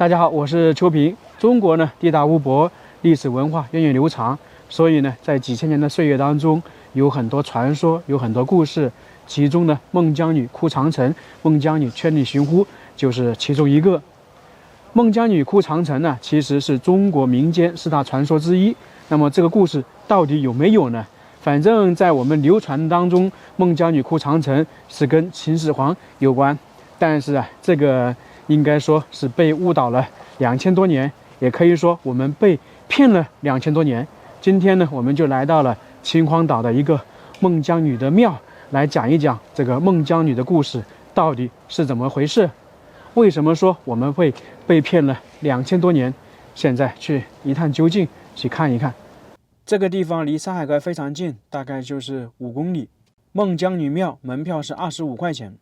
大家好，我是邱平。中国呢地大物博，历史文化源远流长，所以呢在几千年的岁月当中，有很多传说，有很多故事。其中呢，孟姜女哭长城、孟姜女千里寻夫就是其中一个。孟姜女哭长城呢，其实是中国民间四大传说之一。那么这个故事到底有没有呢？反正在我们流传当中，孟姜女哭长城是跟秦始皇有关，但是这个应该说是被误导了2000多年，也可以说我们被骗了2000多年。今天呢，我们就来到了秦皇岛的一个孟姜女的庙，来讲一讲这个孟姜女的故事到底是怎么回事。为什么说我们会被骗了2000多年？现在去一探究竟，去看一看。这个地方离山海关非常近，大概就是5公里。孟姜女庙门票是25块钱。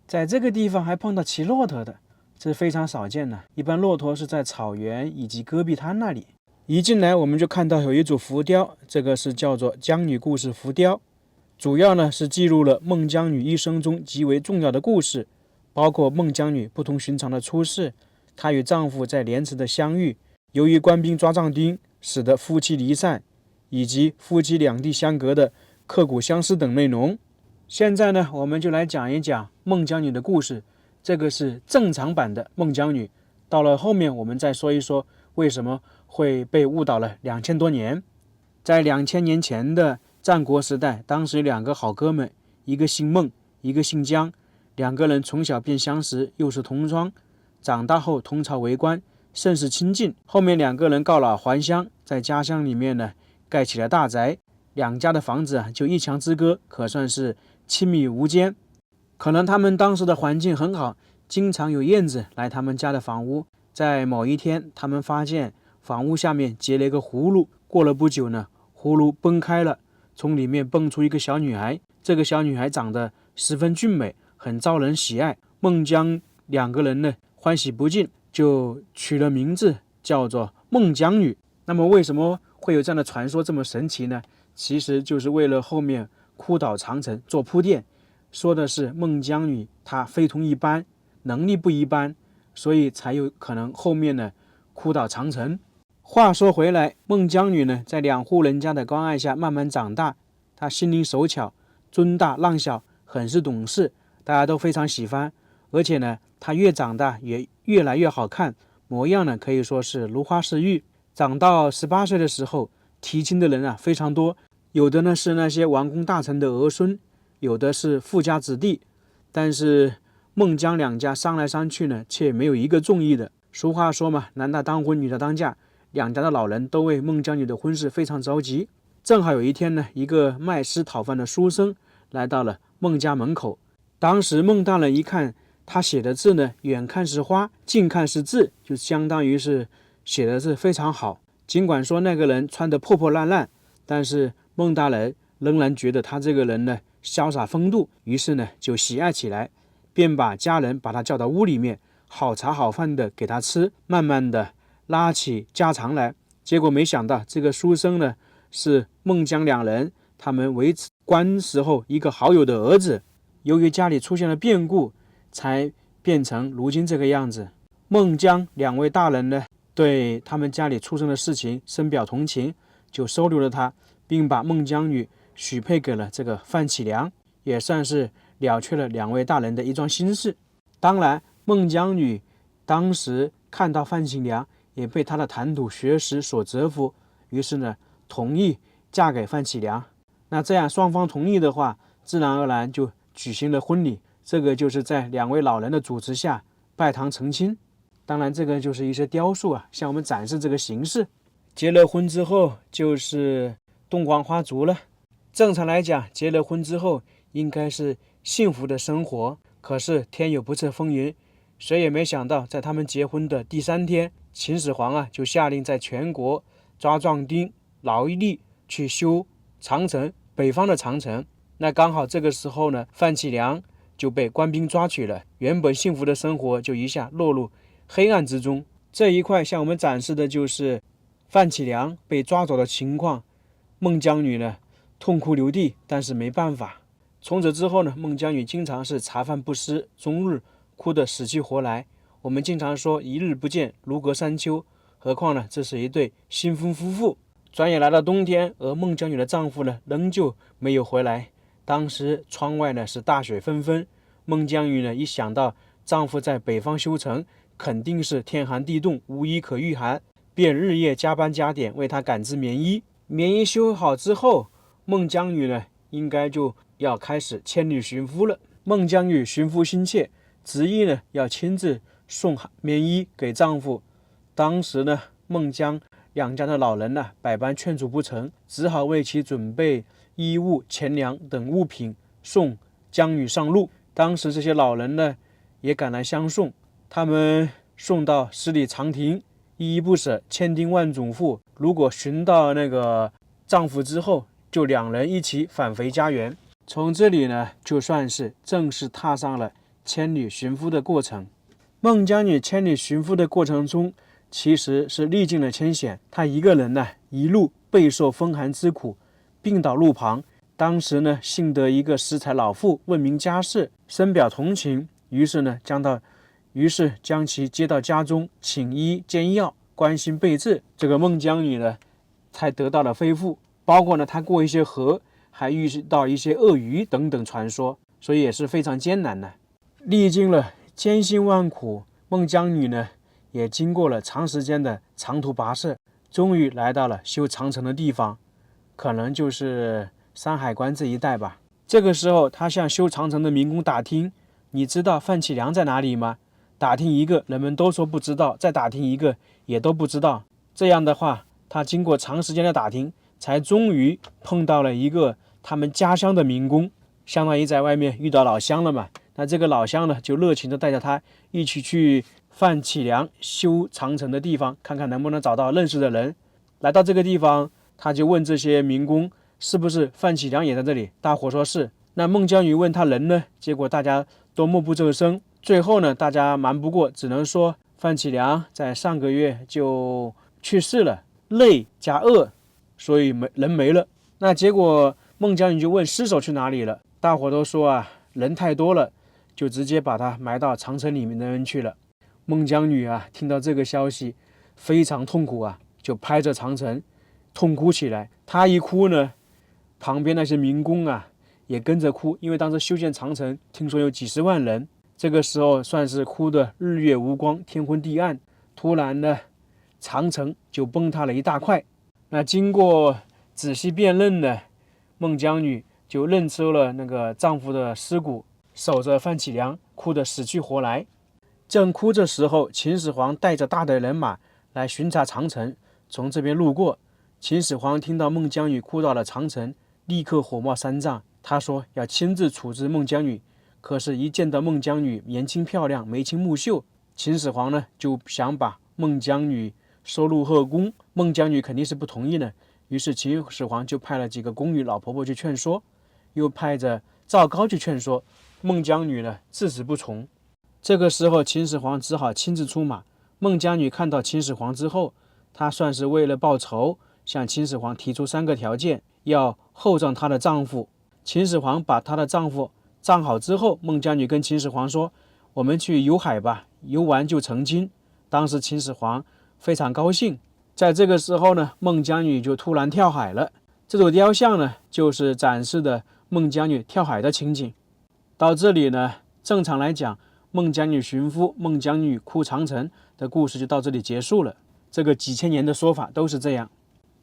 在这个地方还碰到骑骆驼的，这非常少见的。一般骆驼是在草原以及戈壁滩那里。一进来我们就看到有一组浮雕，这个是叫做姜女故事浮雕，主要呢是记录了孟姜女一生中极为重要的故事，包括孟姜女不同寻常的出世，她与丈夫在莲池的相遇，由于官兵抓壮丁使得夫妻离散，以及夫妻两地相隔的刻骨相思等内容。现在呢，我们就来讲一讲孟姜女的故事。这个是正常版的孟姜女，到了后面我们再说一说为什么会被误导了2000多年。在2000年前的战国时代，当时有2个好哥们，一个姓孟，一个姓姜，两个人从小便相识，又是同窗，长大后同朝为官，甚是亲近。后面2个人告老还乡，在家乡里面呢盖起了大宅，两家的房子就一墙之隔，可算是亲密无间。可能他们当时的环境很好，经常有燕子来他们家的房屋。在某一天，他们发现房屋下面结了一个葫芦，过了不久呢，葫芦崩开了，从里面蹦出一个小女孩。这个小女孩长得十分俊美，很招人喜爱。孟姜2个人呢欢喜不尽，就取了名字叫做孟姜女。那么为什么会有这样的传说这么神奇呢？其实就是为了后面哭倒长城做铺垫，说的是孟姜女她非同一般，能力不一般，所以才有可能后面呢哭倒长城。话说回来，孟姜女呢在2户人家的关爱下慢慢长大，她心灵手巧，尊大让小，很是懂事，大家都非常喜欢。而且呢她越长大也越来越好看，模样呢可以说是如花似玉。长到18岁的时候，提亲的人非常多，有的呢是那些王公大臣的儿孙，有的是富家子弟，但是孟姜2家商来商去呢，却没有一个中意的。俗话说嘛，男大当婚，女大当嫁，2家的老人都为孟姜女的婚事非常着急。正好有一天呢，一个卖诗讨饭的书生来到了孟家门口。当时孟大人一看他写的字呢，远看是花，近看是字，就相当于是写的字非常好。尽管说那个人穿得破破烂烂，但是孟大人仍然觉得他这个人呢潇洒风度，于是呢就喜爱起来，便把家人把他叫到屋里面，好茶好饭的给他吃，慢慢的拉起家常来。结果没想到这个书生呢是孟姜2人他们为官时候一个好友的儿子，由于家里出现了变故，才变成如今这个样子。孟姜2位大人呢对他们家里出生的事情深表同情，就收留了他，并把孟姜女许配给了这个范启良，也算是了却了2位大人的一桩心事。当然孟姜女当时看到范启良也被他的谈吐学识所折服，于是呢同意嫁给范启良。那这样双方同意的话，自然而然就举行了婚礼。这个就是在2位老人的主持下拜堂成亲。当然这个就是一些雕塑向我们展示这个形式。结了婚之后就是洞房花烛了。正常来讲，结了婚之后应该是幸福的生活，可是天有不测风云，谁也没想到在他们结婚的第3天，秦始皇就下令在全国抓壮丁劳力去修长城，北方的长城。那刚好这个时候呢，范启良就被官兵抓取了，原本幸福的生活就一下落入黑暗之中。这一块向我们展示的就是范启良被抓走的情况。孟姜女呢痛哭流涕，但是没办法。从此之后呢，孟姜女经常是茶饭不思，终日哭得死去活来。我们经常说一日不见如隔三秋，何况呢，这是一对新婚夫妇。转眼来到冬天，而孟姜女的丈夫呢，仍旧没有回来。当时窗外呢是大雪纷纷，孟姜女呢一想到丈夫在北方修城，肯定是天寒地冻，无衣可御寒，便日夜加班加点为他赶制棉衣。棉衣修好之后，孟姜女呢应该就要开始千里寻夫了。孟姜女寻夫心切，执意呢要亲自送棉衣给丈夫。当时呢，孟姜两家的老人呢百般劝阻不成，只好为其准备衣物、钱粮等物品，送姜女上路。当时这些老人呢也赶来相送，他们送到十里长亭，依依不舍，千叮万嘱咐，如果寻到那个丈夫之后，就两人一起返回家园。从这里呢，就算是正式踏上了千里寻夫的过程。孟姜女千里寻夫的过程中，其实是历尽了艰险，她一个人呢，一路备受风寒之苦，病倒路旁。当时呢，幸得一个识才老妇问明家事，深表同情，于是将其接到家中，请医煎药，关心备至。这个孟姜女呢，才得到了恢复。包括呢，她过一些河，还遇到一些鳄鱼等等传说，所以也是非常艰难的。历经了艰辛万苦，孟姜女呢，也经过了长时间的长途跋涉，终于来到了修长城的地方，可能就是山海关这一带吧。这个时候，她向修长城的民工打听：“你知道范启良在哪里吗？”打听一个，人们都说不知道；再打听一个，也都不知道。这样的话，她经过长时间的打听，才终于碰到了一个他们家乡的民工，相当于在外面遇到老乡了嘛。那这个老乡呢，就热情地带着他一起去范启良修长城的地方，看看能不能找到认识的人。来到这个地方，他就问这些民工，是不是范启良也在这里？大伙说是。那孟姜女问他人呢？结果大家都默不作声。最后呢，大家瞒不过，只能说范启良在上个月就去世了，累加饿，所以人没了。那结果孟姜女就问尸首去哪里了，大伙都说啊，人太多了，就直接把他埋到长城里面去了。孟姜女啊，听到这个消息非常痛苦啊，就拍着长城痛哭起来。她一哭呢，旁边那些民工啊也跟着哭，因为当时修建长城听说有几十万人，这个时候算是哭得日月无光，天昏地暗。突然呢，长城就崩塌了一大块。那经过仔细辨认呢，孟姜女就认出了那个丈夫的尸骨，守着范启良，哭得死去活来。正哭着时候，秦始皇带着大队人马来巡查长城，从这边路过。秦始皇听到孟姜女哭到了长城，立刻火冒三丈，他说要亲自处置孟姜女。可是，一见到孟姜女年轻漂亮，眉清目秀，秦始皇呢就想把孟姜女收入后宫。孟姜女肯定是不同意的，于是秦始皇就派了几个宫女老婆婆去劝说，又派着赵高去劝说。孟姜女呢自始不从。这个时候，秦始皇只好亲自出马。孟姜女看到秦始皇之后，她算是为了报仇，向秦始皇提出3个条件，要厚葬她的丈夫。秦始皇把她的丈夫葬好之后，孟姜女跟秦始皇说：“我们去游海吧，游完就成亲。”当时秦始皇非常高兴。在这个时候呢，孟姜女就突然跳海了。这组雕像呢，就是展示的孟姜女跳海的情景。到这里呢，正常来讲，孟姜女寻夫、孟姜女哭长城的故事就到这里结束了。这个几千年的说法都是这样。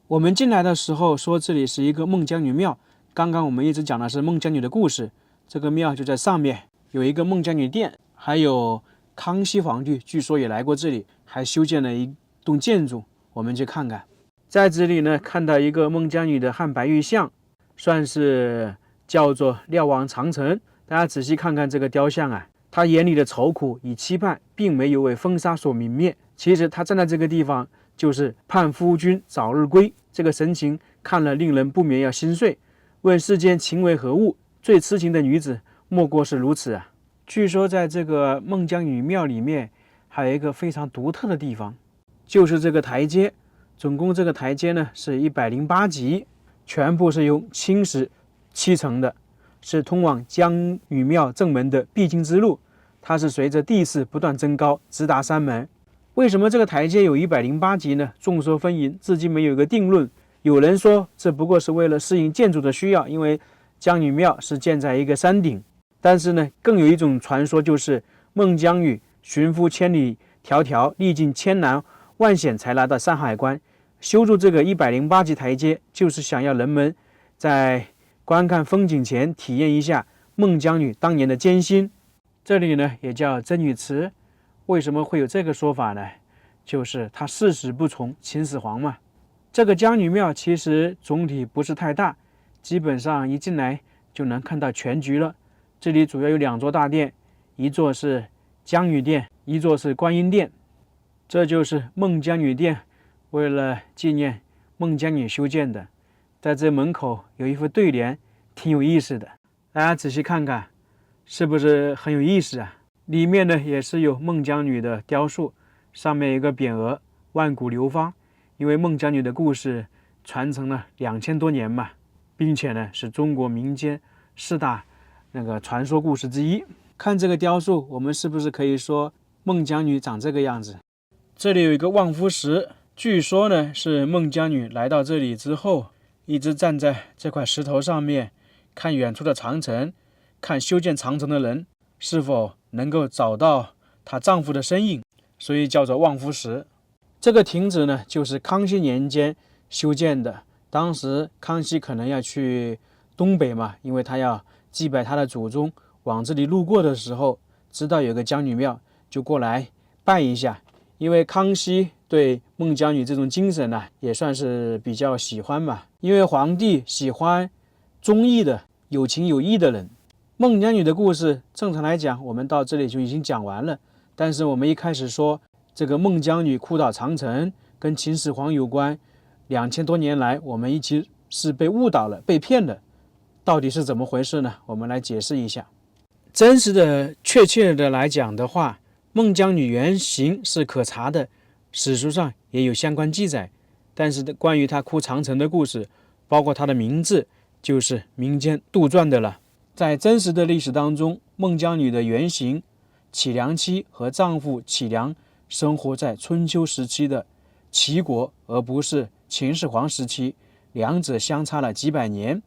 我们进来的时候说这里是一个孟姜女庙，刚刚我们一直讲的是孟姜女的故事。这个庙就在上面，有一个孟姜女殿，还有康熙皇帝据说也来过这里，还修建了一栋建筑，我们去看看。在这里呢，看到一个孟姜女的汉白玉像，算是叫做瞭望长城。大家仔细看看这个雕像啊，她眼里的愁苦与期盼并没有为风沙所泯灭，其实她站在这个地方就是盼夫君早日归，这个神情看了令人不免要心碎。问世间情为何物，最痴情的女子莫过是如此啊。据说在这个孟姜女庙里面还有一个非常独特的地方，就是这个台阶。总共这个台阶呢是108级，全部是用青石砌成的，是通往姜女庙正门的必经之路。它是随着地势不断增高，直达山门。为什么这个台阶有108级呢？众说纷纭，至今没有一个定论。有人说这不过是为了适应建筑的需要，因为江女庙是建在一个山顶。但是呢，更有一种传说，就是孟姜女寻夫千里迢迢，历尽千难万险才来到山海关，修筑这个108级台阶，就是想要人们在观看风景前体验一下孟姜女当年的艰辛。这里呢也叫真女祠。为什么会有这个说法呢？就是他誓死不从秦始皇嘛。这个姜女庙其实总体不是太大，基本上一进来就能看到全局了。这里主要有2座大殿，一座是姜女殿，一座是观音殿。这就是孟姜女殿，为了纪念孟姜女修建的。在这门口有一副对联，挺有意思的，大家仔细看看，是不是很有意思啊？里面呢也是有孟姜女的雕塑，上面有一个匾额“万古流芳”，因为孟姜女的故事传承了2000多年嘛，并且呢是中国民间4大传说故事之一。看这个雕塑，我们是不是可以说孟姜女长这个样子？这里有一个望夫石，据说呢是孟姜女来到这里之后，一直站在这块石头上面，看远处的长城，看修建长城的人是否能够找到她丈夫的身影，所以叫做望夫石。这个亭子呢就是康熙年间修建的，当时康熙可能要去东北嘛，因为他要祭拜他的祖宗，往这里路过的时候知道有个姜女庙，就过来拜一下。因为康熙对孟姜女这种精神呢也算是比较喜欢嘛，因为皇帝喜欢忠义的、有情有义的人。孟姜女的故事正常来讲我们到这里就已经讲完了，但是我们一开始说这个孟姜女哭倒长城跟秦始皇有关，2000多年来我们一直是被误导了、被骗了，到底是怎么回事呢？我们来解释一下。真实的、确切的来讲的话，孟姜女原型是可查的，史书上也有相关记载，但是关于她哭长城的故事，包括她的名字，就是民间杜撰的了。在真实的历史当中，孟姜女的原型启良妻和丈夫启良生活在春秋时期的齐国，而不是秦始皇时期，两者相差了几百年。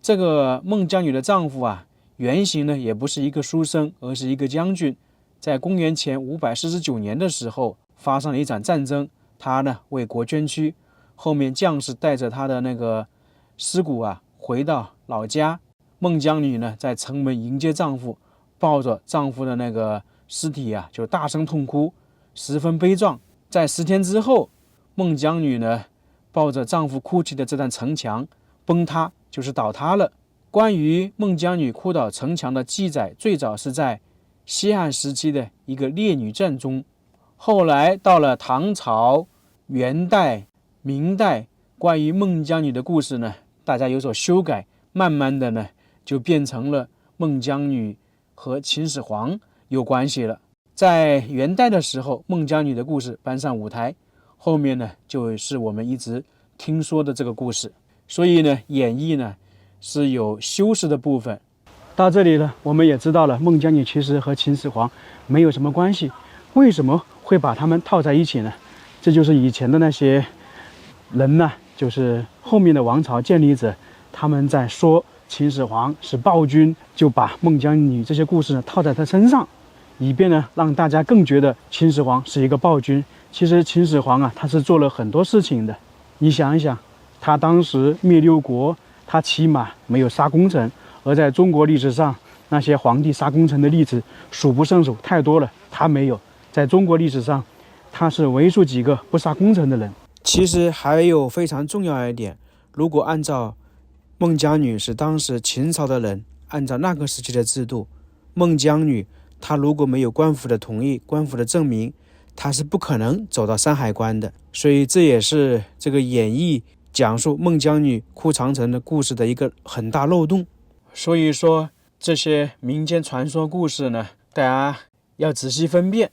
这个孟姜女的丈夫啊，原型呢也不是一个书生，而是一个将军。在公元前549年的时候，发生了一场战争，他呢为国捐躯，后面将士带着他的尸骨啊回到老家。孟姜女呢在城门迎接丈夫，抱着丈夫的尸体啊就大声痛哭，十分悲壮。在10天之后，孟姜女呢抱着丈夫哭泣的这段城墙崩塌，就是倒塌了。关于孟姜女哭倒城墙的记载，最早是在西汉时期的一个列女传中，后来到了唐朝、元代、明代，关于孟姜女的故事呢，大家有所修改，慢慢的呢就变成了孟姜女和秦始皇有关系了。在元代的时候，孟姜女的故事搬上舞台，后面呢就是我们一直听说的这个故事，所以呢演绎呢是有修饰的部分。到这里呢，我们也知道了孟姜女其实和秦始皇没有什么关系。为什么会把他们套在一起呢？这就是以前的那些人呢，就是后面的王朝建立者，他们在说秦始皇是暴君，就把孟姜女这些故事呢套在他身上，以便呢让大家更觉得秦始皇是一个暴君。其实秦始皇啊，他是做了很多事情的。你想一想，他当时灭6国，他起码没有杀功臣。而在中国历史上，那些皇帝杀功臣的例子数不胜数，太多了。他没有，在中国历史上，他是为数几个不杀功臣的人。其实还有非常重要一点，如果按照孟姜女是当时秦朝的人，按照那个时期的制度，孟姜女她如果没有官府的同意、官府的证明，她是不可能走到山海关的。所以这也是这个演绎讲述孟姜女哭长城的故事的一个很大漏洞。所以说这些民间传说故事呢，大家要仔细分辨。